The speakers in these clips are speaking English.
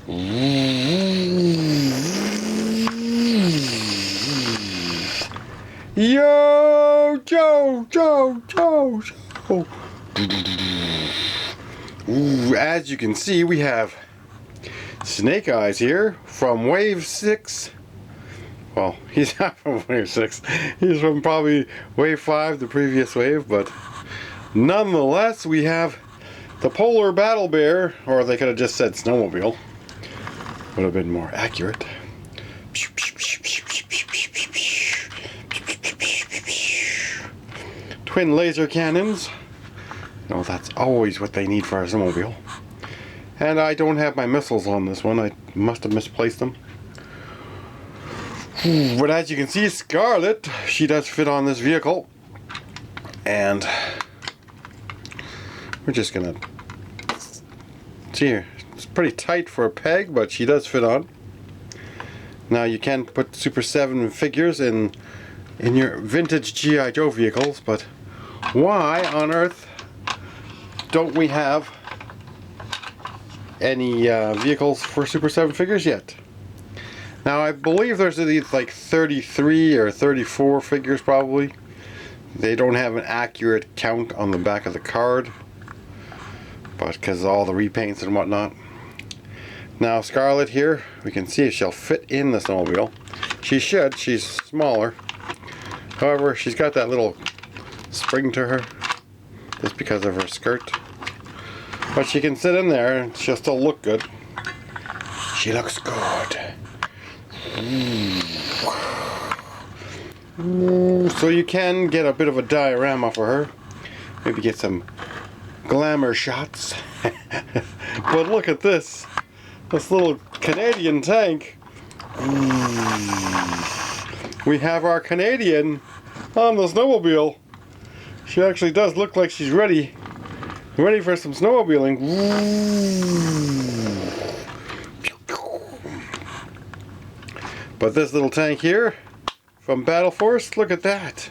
Yo, Joe. Ooh, as you can see, we have Snake Eyes here from Wave 6. Well, he's not from Wave 6. He's from probably Wave 5, the previous wave, but nonetheless, we have the Polar Battle Bear, or they could have just said snowmobile. Would have been more accurate. Twin laser cannons. No, that's always what they need for a snowmobile. And I don't have my missiles on this one. I must have misplaced them. But as you can see, Scarlet, she does fit on this vehicle. And we're just gonna see here. It's pretty tight for a peg, but she does fit on. Now you can put Super7 figures in your vintage G.I.Joe vehicles, but why on earth don't we have any vehicles for Super7 figures yet? Now I believe there's like 33 or 34 figures probably. They don't have an accurate count on the back of the card, but because of all the repaints and whatnot. Now Scarlet here, we can see if she'll fit in the snowmobile. She should, she's smaller. However, she's got that little spring to her, just because of her skirt. But she can sit in there and she'll still look good. She looks good. So you can get a bit of a diorama for her. Maybe get some glamour shots. But look at this. This little Canadian tank. We have our Canadian on the snowmobile. She actually does look like she's ready for some snowmobiling. But this little tank here from Battle Force, look at that.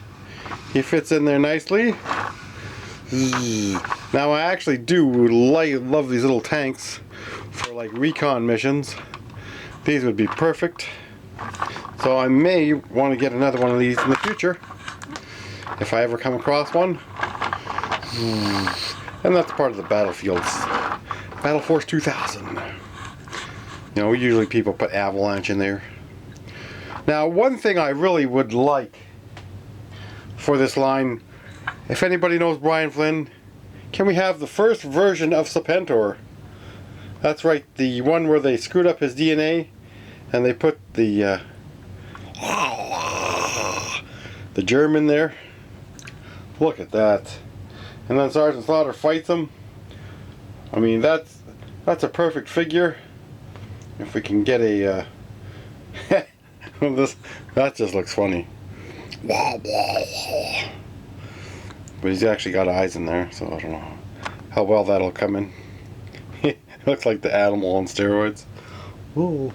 He fits in there nicely. Now I actually do love these little tanks for like recon missions. These would be perfect. So I may want to get another one of these in the future if I ever come across one. And that's part of the battlefields. Battle Force 2000. You know, usually people put Avalanche in there. Now, one thing I really would like for this line, if anybody knows Brian Flynn, can we have the first version of Serpentor? That's right, the one where they screwed up his DNA and they put the Germ in there. Look at that. And then Sergeant Slaughter fights him. I mean, that's a perfect figure. If we can get a that just looks funny. But he's actually got eyes in there, so I don't know how well that'll come in. It looks like the animal on steroids. Ooh.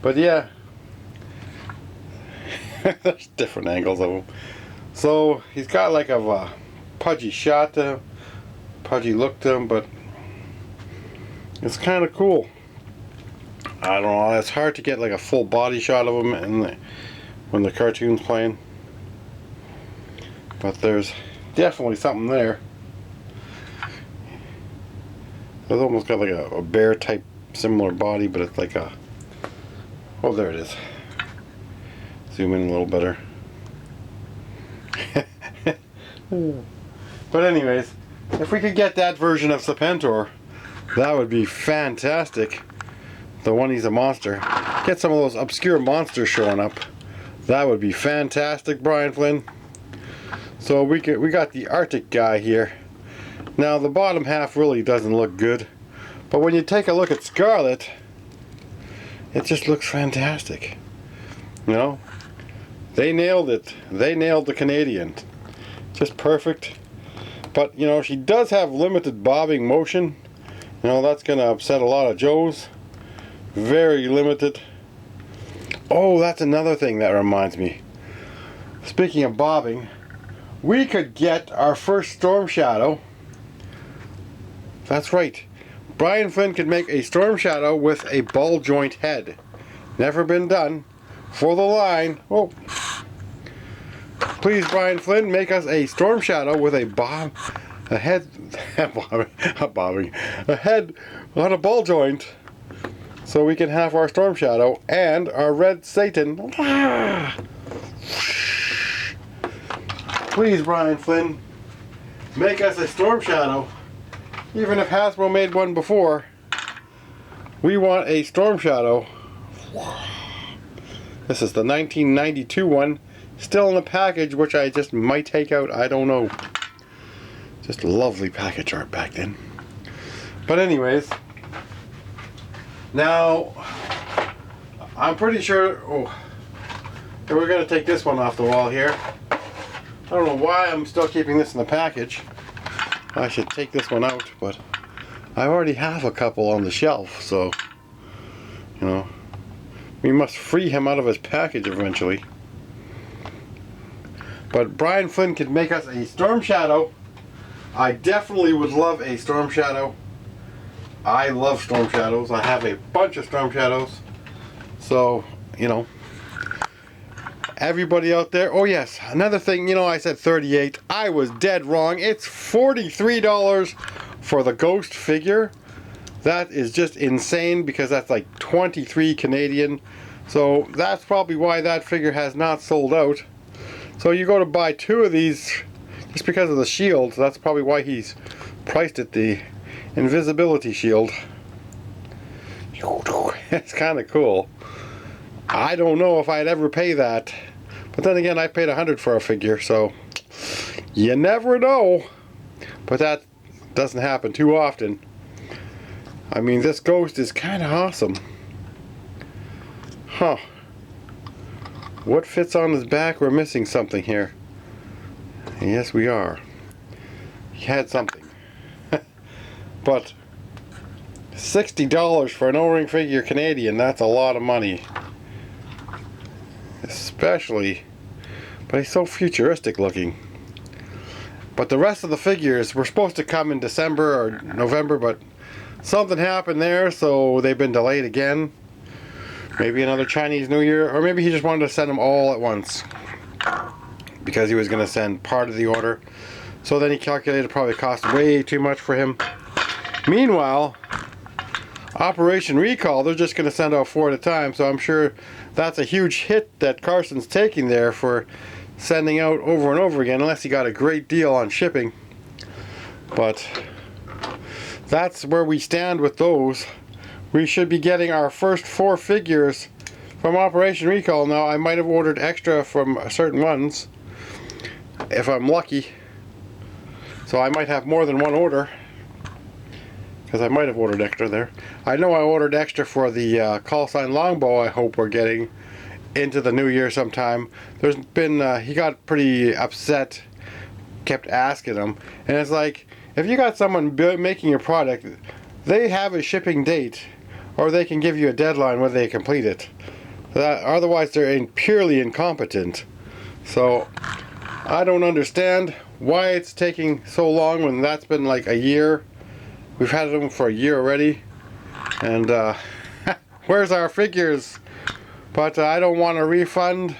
But yeah, there's different angles of him. So he's got like a pudgy shot to him, pudgy look to him, but it's kind of cool. I don't know, it's hard to get like a full body shot of him when the cartoon's playing. But there's definitely something there. It's almost got like a bear type similar body, but it's like a... Oh, there it is. Zoom in a little better. But anyways, if we could get that version of Serpentor, that would be fantastic. The one he's a monster. Get some of those obscure monsters showing up. That would be fantastic, Brian Flynn. So we got the Arctic guy here. Now the bottom half really doesn't look good, but when you take a look at Scarlet, it just looks fantastic. You know, they nailed it. They nailed the Canadian. Just perfect. But you know, she does have limited bobbing motion. You know, that's gonna upset a lot of Joes. Very limited. Oh, that's another thing that reminds me. Speaking of bobbing, we could get our first Storm Shadow. That's right. Brian Flynn could make a Storm Shadow with a ball joint head. Never been done. For the line. Oh. Please, Brian Flynn, make us a Storm Shadow with a head on a ball joint, so we can have our Storm Shadow and our Red Satan. Please, Brian Flynn, make us a Storm Shadow. Even if Hasbro made one before, we want a Storm Shadow. This is the 1992 one, still in the package, which I just might take out. I don't know. Just lovely package art back then. But anyways, now I'm pretty sure. Oh, we're gonna take this one off the wall here. I don't know why I'm still keeping this in the package. I should take this one out, but I already have a couple on the shelf, so you know, we must free him out of his package eventually. But Brian Flynn could make us a Storm Shadow. I definitely would love a Storm Shadow. I love Storm Shadows. I have a bunch of Storm Shadows. So, you know, everybody out there. Oh yes, another thing, you know, I said 38. I was dead wrong. It's $43 for the Ghost figure. That is just insane because that's like 23 Canadian. So that's probably why that figure has not sold out. So you go to buy two of these just because of the shield. That's probably why he's priced it the invisibility shield. It's kind of cool. I don't know if I'd ever pay that. But then again, I paid $100 for a figure, so you never know. But that doesn't happen too often. I mean, this Ghost is kind of awesome. Huh. What fits on his back? We're missing something here. Yes, we are. He had something. But $60 for an O-ring figure Canadian, that's a lot of money. Especially, but he's so futuristic looking. But the rest of the figures were supposed to come in December or November, but something happened there, so they've been delayed again. Maybe another Chinese New Year, or maybe he just wanted to send them all at once because he was going to send part of the order. So then he calculated it probably cost way too much for him. Meanwhile, Operation Recall, they're just going to send out 4 at a time, so I'm sure that's a huge hit that Carson's taking there for sending out over and over again, unless he got a great deal on shipping. But that's where we stand with those. We should be getting our first 4 figures from Operation Recall. Now, I might have ordered extra from certain ones, if I'm lucky. So I might have more than one order, because I might have ordered extra there. I know I ordered extra for the call sign longbow. I hope we're getting into the new year sometime. There's been, he got pretty upset, kept asking him. And it's like, if you got someone making your product, they have a shipping date, or they can give you a deadline when they complete it. Otherwise, they're purely incompetent. So, I don't understand why it's taking so long when that's been like a year. We've had them for a year already. And, where's our figures? But I don't want a refund.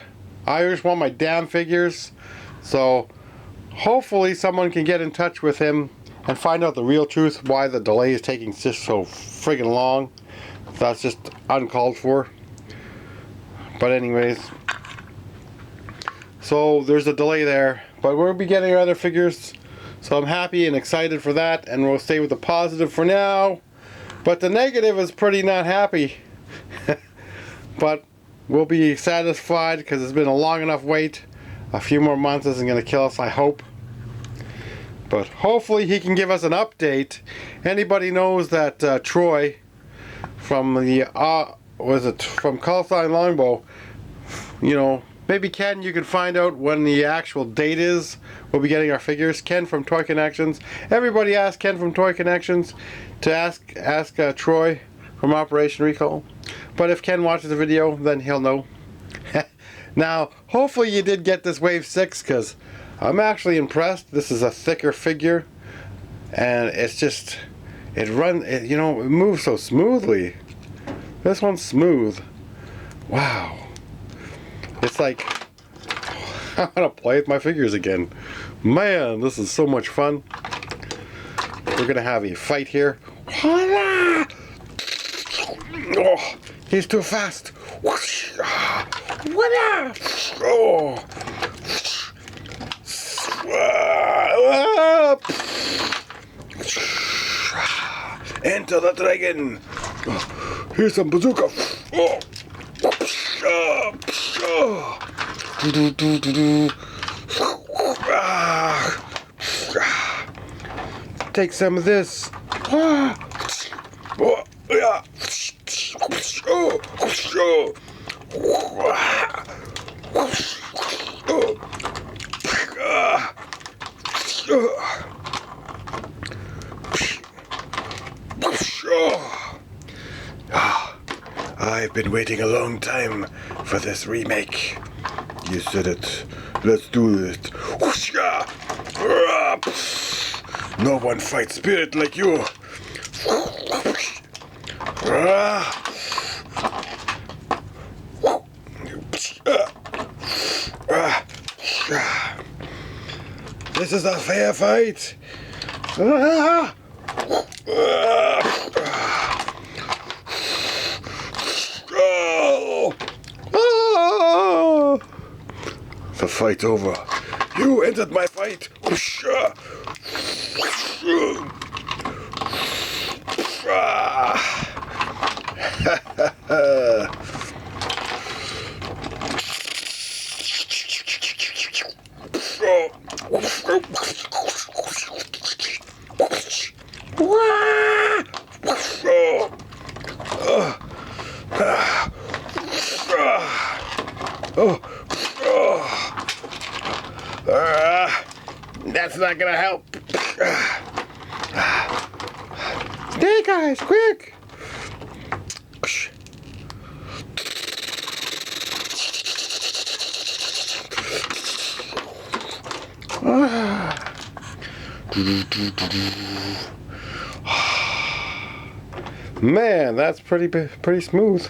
I just want my damn figures. So, hopefully someone can get in touch with him and find out the real truth, why the delay is taking just so friggin' long. That's just uncalled for. But anyways, so there's a delay there, but we'll be getting our other figures, so I'm happy and excited for that, and we'll stay with the positive for now. But the negative is pretty not happy. But we'll be satisfied because it's been a long enough wait. A few more months isn't going to kill us, I hope. But hopefully he can give us an update. Anybody knows that Troy from the from Call Sign Longbow, you know, maybe Ken, you can find out when the actual date is. We'll be getting our figures. Ken from Toy Connections. Everybody ask Ken from Toy Connections to ask Troy from Operation Recall. But if Ken watches the video, then he'll know. Now, hopefully you did get this Wave 6, because I'm actually impressed. This is a thicker figure, and it's just, it you know, it moves so smoothly. This one's smooth. Wow. It's like, I want to play with my figures again. Man, this is so much fun. We're going to have a fight here. Oh, he's too fast. Oh. Enter the dragon. Here's some bazooka. Take some of this. I've been waiting a long time for this remake. You said it. Let's do it. No one fights spirit like you. This is a fair fight. The fight's over. You entered my fight. That's not gonna help. Snake eyes, quick! Man, that's pretty smooth.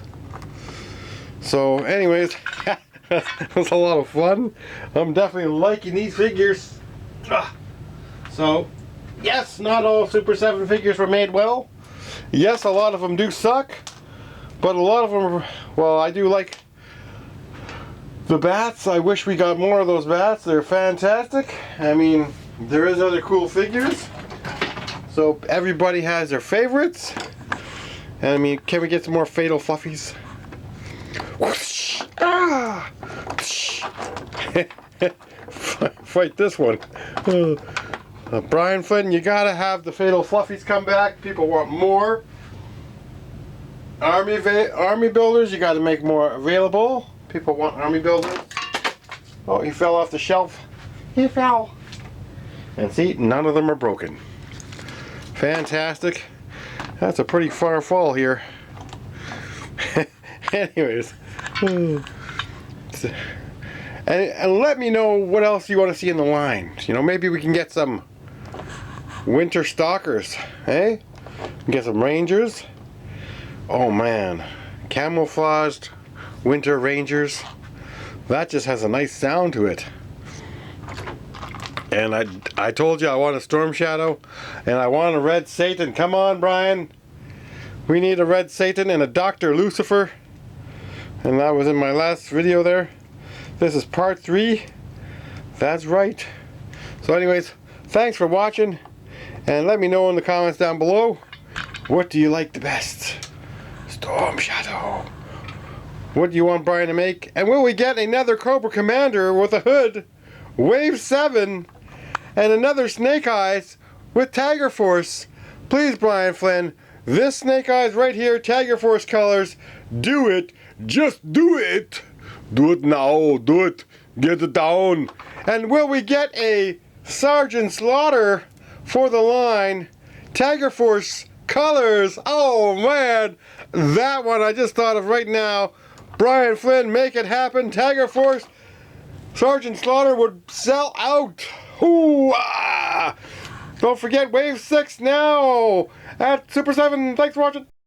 So, anyways, it was a lot of fun. I'm definitely liking these figures. So, yes, not all Super 7 figures were made well. Yes, a lot of them do suck. But a lot of them, well, I do like the bats. I wish we got more of those bats. They're fantastic. I mean, there is other cool figures. So, everybody has their favorites. And I mean, can we get some more Fatal Fluffies? Fight this one. Brian Flynn, you gotta have the Fatal Fluffies come back. People want more. Army builders, you gotta make more available. People want army builders. Oh, he fell off the shelf. He fell. And see, none of them are broken. Fantastic. That's a pretty far fall here. Anyways. And let me know what else you want to see in the line. You know, maybe we can get some winter stalkers, eh? Get some rangers. Oh man, camouflaged winter rangers. That just has a nice sound to it. And I told you I want a Storm Shadow, and I want a Red Satan. Come on, Brian. We need a Red Satan and a Dr. Lucifer. And that was in my last video there. This is part 3. That's right. So anyways, thanks for watching. And let me know in the comments down below, what do you like the best? Storm Shadow. What do you want Brian to make? And will we get another Cobra Commander with a hood, Wave 7, and another Snake Eyes with Tiger Force? Please, Brian Flynn, this Snake Eyes right here, Tiger Force colors. Do it. Just do it. Do it now. Do it. Get it down. And will we get a Sergeant Slaughter for the line? Tiger Force colors. Oh man. That one I just thought of right now. Brian Flynn, make it happen. Tiger Force Sergeant Slaughter would sell out. Ooh, ah. Don't forget Wave 6 now at Super7. Thanks for watching.